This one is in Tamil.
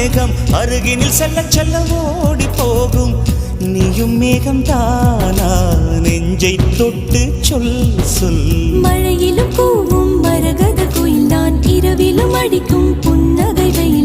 மேகம் அருகினில் செல்ல செல்ல ஓடி போகும் நீயும் மேகம் தானா நெஞ்சை தொட்டு சொல் சொல் மழையிலும் கூவும் மரகத குயில் தான் இரவிலும் அடிக்கும் புன்னகை வெயில்